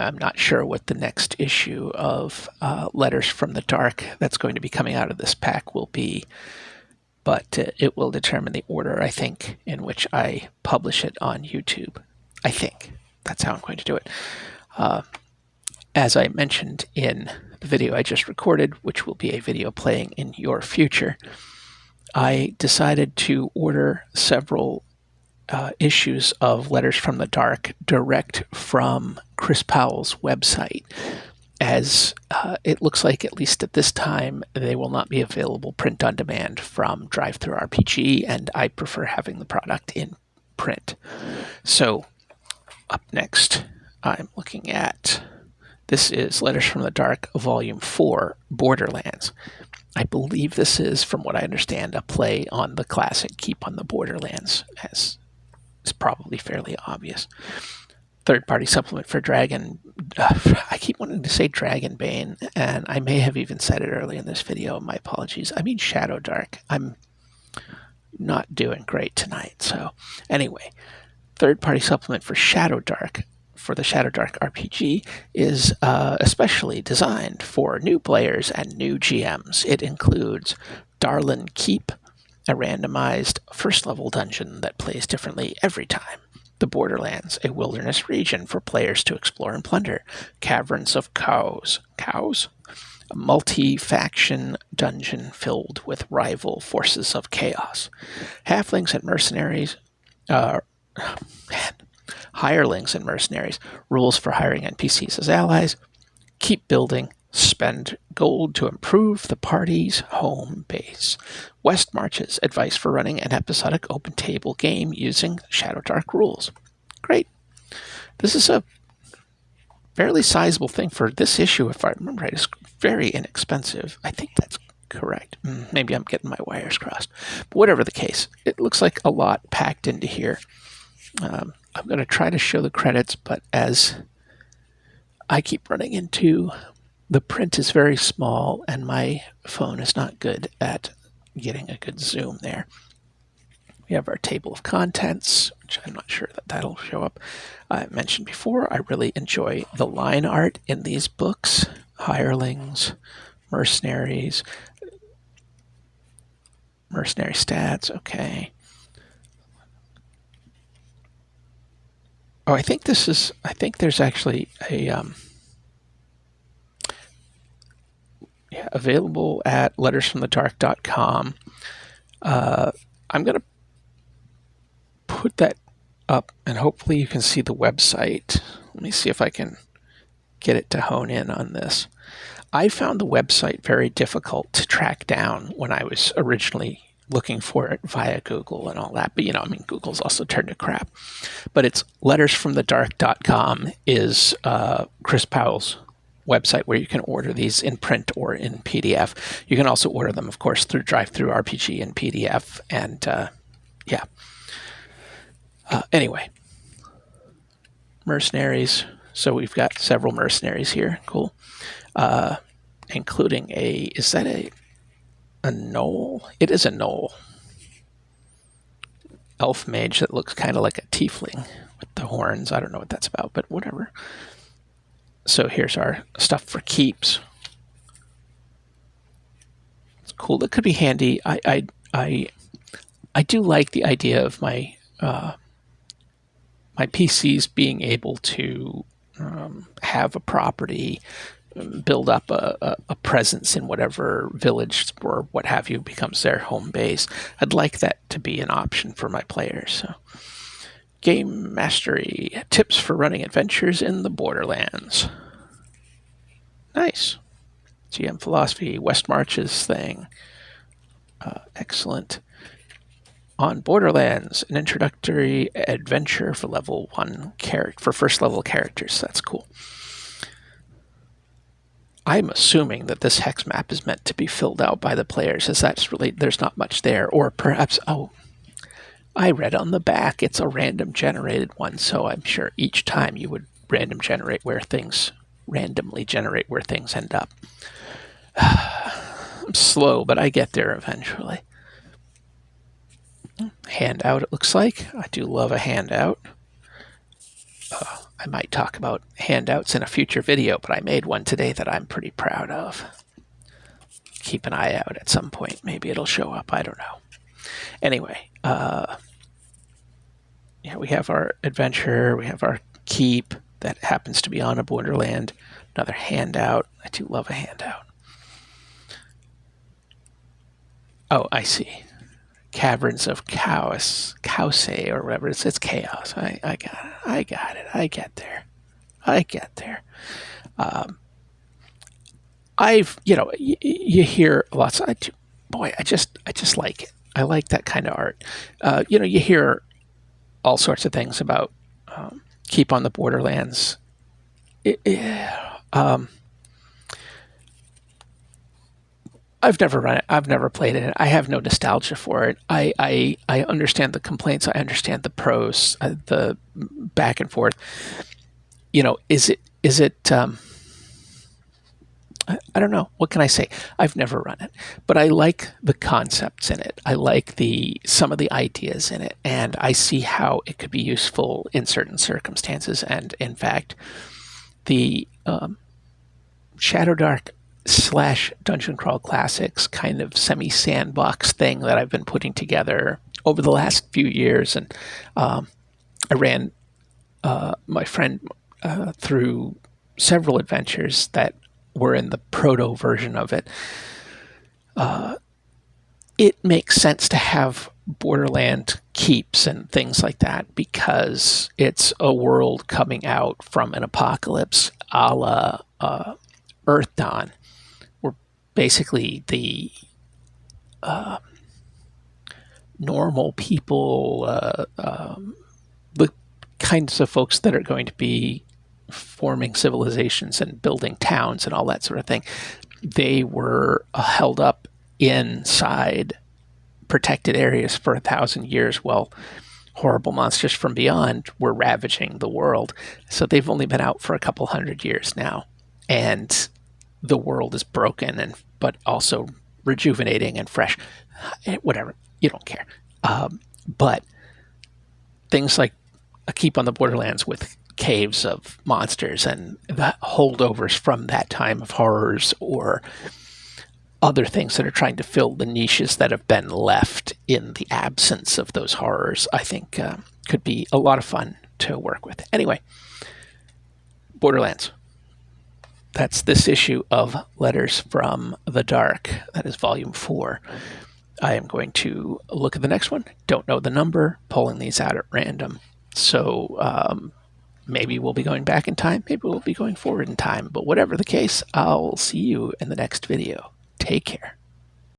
I'm not sure what the next issue of Letters from the Dark that's going to be coming out of this pack will be, but it will determine the order, I think, in which I publish it on YouTube. I think that's how I'm going to do it. As I mentioned in the video I just recorded, which will be a video playing in your future, I decided to order several issues of Letters from the Dark direct from Chris Powell's website, as it looks like, at least at this time, they will not be available print on demand from DriveThruRPG, and I prefer having the product in print. So up next, I'm looking at, this is Letters from the Dark, Volume 4, Borderlands. I believe this is, from what I understand, a play on the classic Keep on the Borderlands, as is probably fairly obvious. Third-party supplement for Dragon. I keep wanting to say Dragonbane, and I may have even said it early in this video. My apologies. I mean ShadowDark. I'm not doing great tonight. So anyway, third-party supplement for ShadowDark, for the ShadowDark RPG, is especially designed for new players and new GMs. It includes Darlin Keep, a randomized first-level dungeon that plays differently every time. The Borderlands, a wilderness region for players to explore and plunder. Caverns of Cows. Cows? A multi-faction dungeon filled with rival forces of chaos. Halflings and mercenaries. Hirelings and mercenaries. Rules for hiring NPCs as allies. Keep building. Spend gold to improve the party's home base. West Marches, advice for running an episodic open table game using ShadowDark rules. Great. This is a fairly sizable thing for this issue, if I remember right. It's very inexpensive. I think that's correct. Maybe I'm getting my wires crossed. But whatever the case, it looks like a lot packed into here. I'm going to try to show the credits, but as I keep running into, the print is very small and my phone is not good at getting a good zoom there. We have our table of contents, which I'm not sure that that'll show up. I mentioned before, I really enjoy the line art in these books. Hirelings, mercenaries, mercenary stats, okay. Oh, I think there's actually a, available at lettersfromthedark.com. I'm going to put that up, and hopefully you can see the website. Let me see if I can get it to hone in on this. I found the website very difficult to track down when I was originally looking for it via Google and all that. But, Google's also turned to crap. But it's lettersfromthedark.com is Chris Powell's website, where you can order these in print or in PDF. You can also order them, of course, through DriveThruRPG in PDF. And anyway, mercenaries. So we've got several mercenaries here. Cool. Including is that a gnoll? It is a gnoll. Elf mage that looks kind of like a tiefling with the horns. I don't know what that's about, but whatever. So here's our stuff for keeps. It's cool. That could be handy. I do like the idea of my my PCs being able to have a property, build up a presence in whatever village or what have you becomes their home base. I'd like that to be an option for my players. So, game mastery, tips for running adventures in the Borderlands. Nice. GM philosophy, West Marches thing. Excellent. On Borderlands, an introductory adventure for level 1 for first level characters. That's cool. I'm assuming that this hex map is meant to be filled out by the players, as that's really, there's not much there. Or perhaps, I read on the back it's a random generated one, so I'm sure each time you would randomly generate where things end up. I'm slow, but I get there eventually. Handout, it looks like. I do love a handout. I might talk about handouts in a future video, but I made one today that I'm pretty proud of. Keep an eye out at some point. Maybe it'll show up. I don't know. Anyway, yeah, we have our adventure. We have our keep that happens to be on a borderland. Another handout. I do love a handout. Oh, I see. Caverns of Chaos, or whatever. It's chaos. I got it. I got it. I get there. I get there. You hear lots. I just like it. I like that kind of art. You hear all sorts of things about keep on the Borderlands. I've never run it. I've never played it. I have no nostalgia for it. I understand the complaints. I understand the pros, the back and forth. Is it? I don't know. What can I say? I've never run it, but I like the concepts in it. I like some of the ideas in it, and I see how it could be useful in certain circumstances. And in fact, the ShadowDark / Dungeon Crawl Classics kind of semi-sandbox thing that I've been putting together over the last few years, and I ran my friend through several adventures that were in the proto version of it. It makes sense to have Borderland keeps and things like that because it's a world coming out from an apocalypse a la Earth Dawn, where basically the normal people, the kinds of folks that are going to be forming civilizations and building towns and all that sort of thing, they were held up inside protected areas for 1,000 years while horrible monsters from beyond were ravaging the world. So they've only been out for a couple hundred years now, and the world is broken but also rejuvenating and fresh. Whatever, you don't care. But things like a keep on the Borderlands with caves of monsters and the holdovers from that time of horrors, or other things that are trying to fill the niches that have been left in the absence of those horrors, I think could be a lot of fun to work with. Anyway, Borderlands. That's this issue of Letters from the Dark. That is volume 4. I am going to look at the next one. Don't know the number, pulling these out at random. So maybe we'll be going back in time. Maybe we'll be going forward in time. But whatever the case, I'll see you in the next video. Take care.